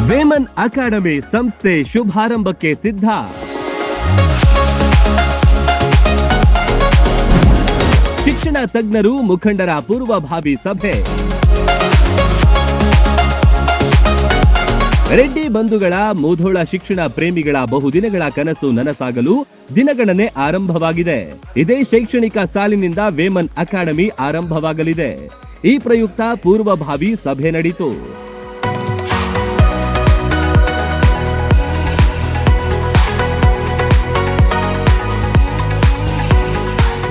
Vemana academy ಸಂಸ್ಥೆ ಶುಭಾರಂಭಕ್ಕೆ ಸಿದ್ಧ. ಶಿಕ್ಷಣ ತಜ್ಞರು ಮುಖಂಡರ ಪೂರ್ವಭಾವಿ ಸಭೆ. ರೆಡ್ಡಿ ಬಂಧುಗಳ ಮುಧೋಳ ಶಿಕ್ಷಣ ಪ್ರೇಮಿಗಳ ಬಹುದಿನಗಳ ಕನಸು ನನಸಾಗಲು ದಿನಗಣನೆ ಆರಂಭವಾಗಿದೆ. ಇದೇ ಶೈಕ್ಷಣಿಕ ಸಾಲಿನಿಂದ ವೇಮನ್ ಅಕಾಡೆಮಿ ಆರಂಭವಾಗಲಿದೆ. ಈ ಪ್ರಯುಕ್ತ ಪೂರ್ವಭಾವಿ ಸಭೆ ನಡೆಯಿತು.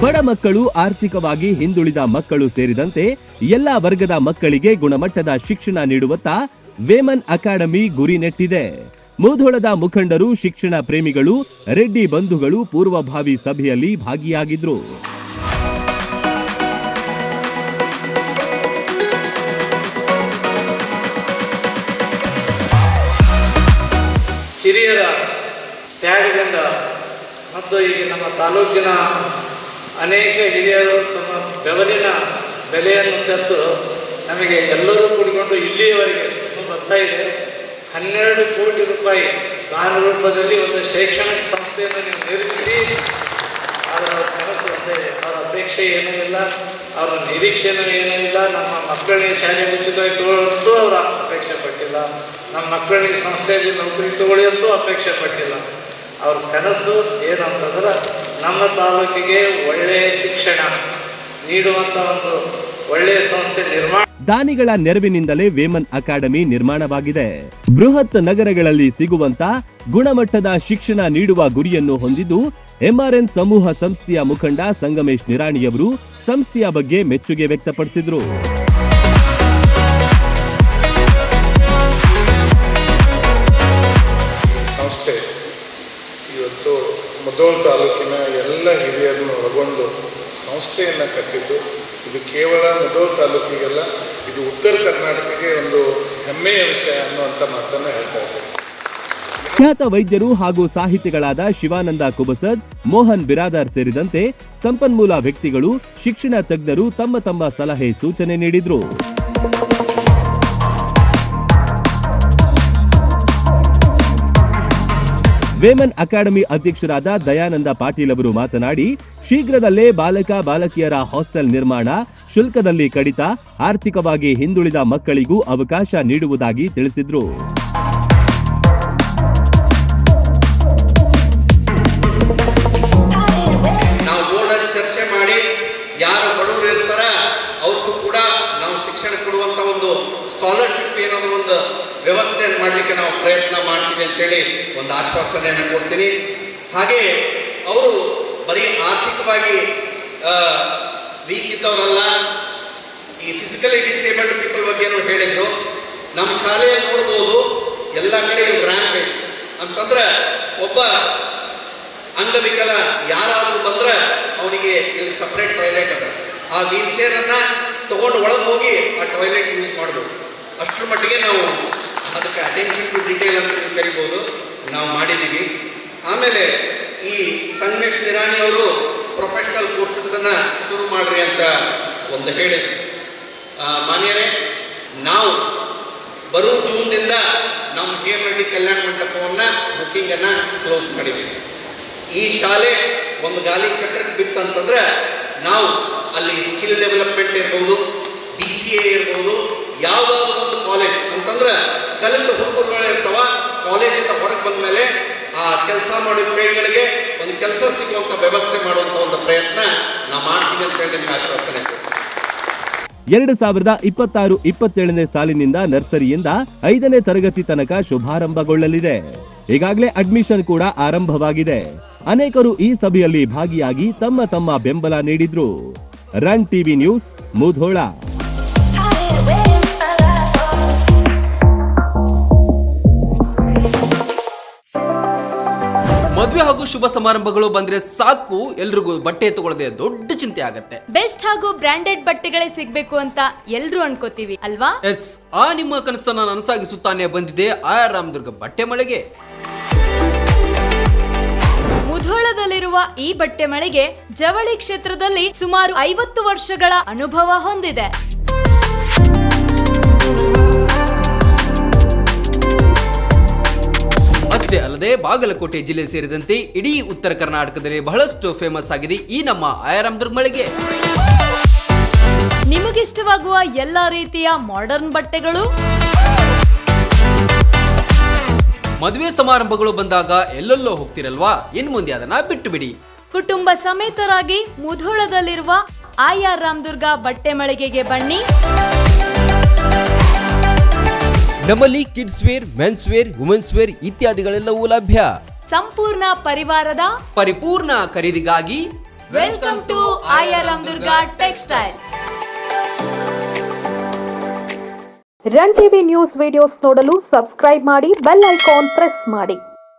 ಬಡ ಮಕ್ಕಳು, ಆರ್ಥಿಕವಾಗಿ ಹಿಂದುಳಿದ ಮಕ್ಕಳು ಸೇರಿದಂತೆ ಎಲ್ಲಾ ವರ್ಗದ ಮಕ್ಕಳಿಗೆ ಗುಣಮಟ್ಟದ ಶಿಕ್ಷಣ ನೀಡುವತ್ತ ವೇಮನ್ ಅಕಾಡೆಮಿ ಗುರಿ ನೆಟ್ಟಿದೆ. ಮುಧೋಳದ ಮುಖಂಡರು, ಶಿಕ್ಷಣ ಪ್ರೇಮಿಗಳು, ರೆಡ್ಡಿ ಬಂಧುಗಳು ಪೂರ್ವಭಾವಿ ಸಭೆಯಲ್ಲಿ ಭಾಗಿಯಾಗಿದ್ರು. ಹಿರಿಯರ ತ್ಯಾಗದಿಂದ ಮತ್ತು ಈಗ ನಮ್ಮ ತಾಲೂಕಿನ ಅನೇಕ ಹಿರಿಯರು ತಮ್ಮ ಬೆವರಿನ ಬೆಲೆಯನ್ನು ತೆತ್ತು ನಮಗೆ ಎಲ್ಲರೂ ಕೂಡಿಕೊಂಡು ಇಲ್ಲಿಯವರೆಗೆ ಬರ್ತಾ ಇದೆ. 12 ಕೋಟಿ ರೂಪಾಯಿ ದಾನ ರೂಪದಲ್ಲಿ ಒಂದು ಶೈಕ್ಷಣಿಕ ಸಂಸ್ಥೆಯನ್ನು ನೀವು ನಿರ್ಮಿಸಿ, ಅದರ ಕನಸು ಒಂದೇ. ಅವರ ಅಪೇಕ್ಷೆ ಏನೂ ಇಲ್ಲ, ಅವರ ನಿರೀಕ್ಷೆನೂ ಏನೂ ಇಲ್ಲ. ನಮ್ಮ ಮಕ್ಕಳಿಗೆ ಶಾಲೆ ಉಚಿತವಾಗಿ ತಗೊಳ್ಳಂತೂ ಅವರ ಅಪೇಕ್ಷೆ ಪಟ್ಟಿಲ್ಲ. ನಮ್ಮ ಮಕ್ಕಳಿಗೆ ಸಂಸ್ಥೆಯಲ್ಲಿ ನೌಕರಿ ತಗೊಳ್ಳಿ ಅಂತೂ ಅಪೇಕ್ಷೆ ಪಟ್ಟಿಲ್ಲ. ಅವ್ರ ಕನಸು ಏನಂತಂದ್ರೆ ನಮ್ಮ ತಾಲೂಕಿಗೆ ಒಳ್ಳೆಯ ಶಿಕ್ಷಣ ನೀಡುವಂತ ಒಂದು ಒಳ್ಳೆಯ ಸಂಸ್ಥೆ ನಿರ್ಮಾಣ. ದಾನಿಗಳ ನೆರವಿನಿಂದಲೇ ವೇಮನ್ ಅಕಾಡೆಮಿ ನಿರ್ಮಾಣವಾಗಿದೆ. ಬೃಹತ್ ನಗರಗಳಲ್ಲಿ ಸಿಗುವಂತ ಗುಣಮಟ್ಟದ ಶಿಕ್ಷಣ ನೀಡುವ ಗುರಿಯನ್ನು ಹೊಂದಿದ್ದು ಎಂಆರ್ಎನ್ ಸಮೂಹ ಸಂಸ್ಥೆಯ ಮುಖಂಡ ಸಂಗಮೇಶ್ ನಿರಾಣಿಯವರು ಸಂಸ್ಥೆಯ ಬಗ್ಗೆ ಮೆಚ್ಚುಗೆ ವ್ಯಕ್ತಪಡಿಸಿದರು. ಸಂಸ್ಥೆ ಇವತ್ತು ಮುಧೋಳ ತಾಲೂಕಿನ ಎಲ್ಲ ಹಿರಿಯರನ್ನು ಒಳಗೊಂಡು ಸಂಸ್ಥೆಯನ್ನು ಕಟ್ಟಿದ್ದು. ಇದು ಕೇವಲ ಮುಧೋಳ ತಾಲೂಕಿಗೆಲ್ಲ, ಇದು ಉತ್ತರ ಕರ್ನಾಟಕಕ್ಕೆ ಒಂದು ಹೆಮ್ಮೆಯ ವಿಷಯ ಅನ್ನುವಂಥ ಮಾತನ್ನು ಹೇಳ್ತಾ ಇದ್ದಾರೆ. ಖ್ಯಾತ ವೈದ್ಯರು ಹಾಗೂ ಸಾಹಿತಿಗಳಾದ ಶಿವಾನಂದ ಕುಬಸದ್, ಮೋಹನ್ ಬಿರಾದಾರ್ ಸೇರಿದಂತೆ ಸಂಪನ್ಮೂಲ ವ್ಯಕ್ತಿಗಳು, ಶಿಕ್ಷಣ ತಜ್ಞರು ತಮ್ಮ ತಮ್ಮ ಸಲಹೆ ಸೂಚನೆ ನೀಡಿದ್ರು. ವೇಮನ್ ಅಕಾಡೆಮಿ ಅಧ್ಯಕ್ಷರಾದ ದಯಾನಂದ ಪಾಟೀಲ್ ಅವರು ಮಾತನಾಡಿ, ಶೀಘ್ರದಲ್ಲೇ ಬಾಲಕ ಬಾಲಕಿಯರ ಹಾಸ್ಟೆಲ್ ನಿರ್ಮಾಣ, ಶುಲ್ಕದಲ್ಲಿ ಕಡಿತ, ಆರ್ಥಿಕವಾಗಿ ಹಿಂದುಳಿದ ಮಕ್ಕಳಿಗೂ ಅವಕಾಶ ನೀಡುವುದಾಗಿ ತಿಳಿಸಿದ್ರು. ನಾವು ಬೋರ್ಡಲ್ಲಿ ಚರ್ಚೆ ಮಾಡಿ ಯಾರು ಬಡವರು ಇರ್ತಾರ ಅವ್ರಿಗೂ ಕೂಡ ನಾವು ಶಿಕ್ಷಣ ಕೊಡುವಂತ ಒಂದು ಸ್ಕಾಲರ್ಶಿಪ್ ಏನಾದ್ರು ಒಂದು ವ್ಯವಸ್ಥೆಯನ್ನು ಮಾಡಲಿಕ್ಕೆ ನಾವು ಪ್ರಯತ್ನ ಮಾಡ್ತೀವಿ ಅಂತೇಳಿ ಒಂದು ಆಶ್ವಾಸನೆಯನ್ನು ಕೊಡ್ತೀನಿ. ಹಾಗೆ ಅವರು ಬರೀ ಆರ್ಥಿಕವಾಗಿ ವೀಕ್ ಇದ್ದವರಲ್ಲ, ಈ ಫಿಸಿಕಲಿ ಡಿಸೇಬಲ್ಡ್ ಪೀಪಲ್ ಬಗ್ಗೆನೂ ಹೇಳಿದ್ರು. ನಮ್ಮ ಶಾಲೆಯಲ್ಲಿ ನೋಡ್ಬೋದು ಎಲ್ಲ ಕಡೆ ರ್ಯಾಂಪ್ ಐತಿ ಅಂತಂದ್ರೆ, ಒಬ್ಬ ಅಂಗವಿಕಲ ಯಾರಾದರೂ ಬಂದ್ರೆ ಅವನಿಗೆ ಇಲ್ಲಿ ಸಪ್ರೇಟ್ ಟಾಯ್ಲೆಟ್ ಅದ. ಆ ವೀಲ್ ಚೇರನ್ನು ತಗೊಂಡು ಒಳಗೆ ಹೋಗಿ ಆ ಟಾಯ್ಲೆಟ್ ಯೂಸ್ ಮಾಡ್ಬೋದು. ಅಷ್ಟರ ಮಟ್ಟಿಗೆ ನಾವು ಅದಕ್ಕೆ ಅಟೆನ್ಷನ್ ಟು ಡೀಟೇಲ್ ಅಂತ ಕರಿಬೋದು, ನಾವು ಮಾಡಿದ್ದೀವಿ. ಆಮೇಲೆ ಈ ಸಂಗಮೇಶ್ ನಿರಾಣಿ ಅವರು ಪ್ರೊಫೆಷನಲ್ ಕೋರ್ಸಸ್ಸನ್ನು ಶುರು ಮಾಡ್ರಿ ಅಂತ ಒಂದು ಹೇಳಿದ್ರು. ಮಾನ್ಯರೇ, ನಾವು ಬರೋ ಜೂನ್ನಿಂದ ನಮ್ಮ ಹೇಮರೆಡ್ಡಿ ಕಲ್ಯಾಣ ಮಂಟಪವನ್ನು ಬುಕ್ಕಿಂಗನ್ನು ಕ್ಲೋಸ್ ಮಾಡಿದ್ದೀವಿ. ಈ ಶಾಲೆ ಒಂದು ಗಾಲಿ ಚಕ್ರಕ್ಕೆ ಬಿತ್ತಂತಂದ್ರೆ ನಾವು ಅಲ್ಲಿ ಸ್ಕಿಲ್ ಡೆವಲಪ್ಮೆಂಟ್ ಇರ್ಬೋದು, BCA ಇರ್ಬೋದು, ಯಾವುದಾದ್ರು ಒಂದು ಕಾಲೇಜ್ ಅಂತಂದ್ರೆ ಕಲಿತ ಹುಡುಗರುಗಳು ಇರ್ತಾವ, ಕಾಲೇಜಿಂದ ಹೊರಗೆ ಬಂದ ಮೇಲೆ ಆ ಕೆಲಸ ಮಾಡಿದ ಕೈಗಳಿಗೆ ಒಂದು ಕೆಲಸ ಸಿಗುವಂತ ವ್ಯವಸ್ಥೆ ಮಾಡುವಂತ ಒಂದು ಪ್ರಯತ್ನ ನಾವು ಮಾಡ್ತೀವಿ ಅಂತ ಹೇಳಿ ನಿಮ್ಗೆ ಆಶ್ವಾಸನೆ ಕೊಡ್ತೀವಿ. 2026-27ನೇ ಸಾಲಿನಿಂದ ನರ್ಸರಿಯಿಂದ 5ನೇ ತರಗತಿ ತನಕ ಶುಭಾರಂಭಗೊಳ್ಳಲಿದೆ. ಈಗಾಗಲೇ ಅಡ್ಮಿಷನ್ ಕೂಡ ಆರಂಭವಾಗಿದೆ. ಅನೇಕರು ಈ ಸಭೆಯಲ್ಲಿ ಭಾಗಿಯಾಗಿ ತಮ್ಮ ತಮ್ಮ ಬೆಂಬಲ ನೀಡಿದ್ರು. Run TV news, Mudhol. ಮದುವೆ ಹಾಗೂ ಶುಭ ಸಮಾರಂಭಗಳು ಬಂದ್ರೆ ಸಾಕು, ಎಲ್ರಿಗೂ ಬಟ್ಟೆ ತಗೊಳ್ಳದೆ ದೊಡ್ಡ ಚಿಂತೆ ಆಗತ್ತೆ. ಬೆಸ್ಟ್ ಹಾಗೂ ಬ್ರಾಂಡೆಡ್ ಬಟ್ಟೆಗಳೇ ಸಿಗ್ಬೇಕು ಅಂತ ಎಲ್ರು ಅನ್ಕೋತೀವಿ ಅಲ್ವಾ? ಎಸ್, ಆ ನಿಮ್ಮ ಕನಸನ್ನ ನನಸಾಗಿಸುತ್ತಾನೆ ಬಂದಿದೆ ಆರ್ ರಾಮದುರ್ಗ ಬಟ್ಟೆ ಮಳೆಗೆ. ಮುಧೋಳದಲ್ಲಿರುವ ಈ ಬಟ್ಟೆ ಮಳಿಗೆ ಜವಳಿ ಕ್ಷೇತ್ರದಲ್ಲಿ ಸುಮಾರು 50 ವರ್ಷಗಳ ಅನುಭವ ಹೊಂದಿದೆ. ಅಷ್ಟೇ ಅಲ್ಲದೆ ಬಾಗಲಕೋಟೆ ಜಿಲ್ಲೆ ಸೇರಿದಂತೆ ಇಡೀ ಉತ್ತರ ಕರ್ನಾಟಕದಲ್ಲಿ ಬಹಳಷ್ಟು ಫೇಮಸ್ ಆಗಿದೆ ಈ ನಮ್ಮ ಆಯರಾಮದುರ್ಗ ಮಳಿಗೆ. ನಿಮಗಿಷ್ಟವಾಗುವ ಎಲ್ಲಾ ರೀತಿಯ ಮಾಡರ್ನ್ ಬಟ್ಟೆಗಳು, ಮದುವೆ ಸಮಾರಂಭಗಳು ಬಂದಾಗ ಎಲ್ಲೆಲ್ಲೋ ಹೋಗ್ತಿರಲ್ವಾ, ಇನ್ ಮುಂದೆ ಅದನ್ನ ಬಿಟ್ಟು ಬಿಡಿ. ಕುಟುಂಬ ಸಮೇತರಾಗಿ ಮುಧೋಳದಲ್ಲಿರುವ ಆಯಾರ್ ರಾಮದುರ್ಗ ಬಟ್ಟೆ ಮಳಿಗೆಗೆ ಬನ್ನಿ. ನಮ್ಮಲ್ಲಿ kids wear, men's wear, women's wear ಇತ್ಯಾದಿಗಳೆಲ್ಲವೂ ಲಭ್ಯ. ಸಂಪೂರ್ಣ ಪರಿವಾರದ ಪರಿಪೂರ್ಣ ಖರೀದಿಗಾಗಿ ವೆಲ್ಕಮ್ ಟು ಆಯಾರ್ Ramdurg textile. Run TV news videos ನೋಡಲು ಸಬ್ಸ್ಕ್ರೈಬ್ ಮಾಡಿ, ಬೆಲ್ ಐಕಾನ್ ಪ್ರೆಸ್ ಮಾಡಿ.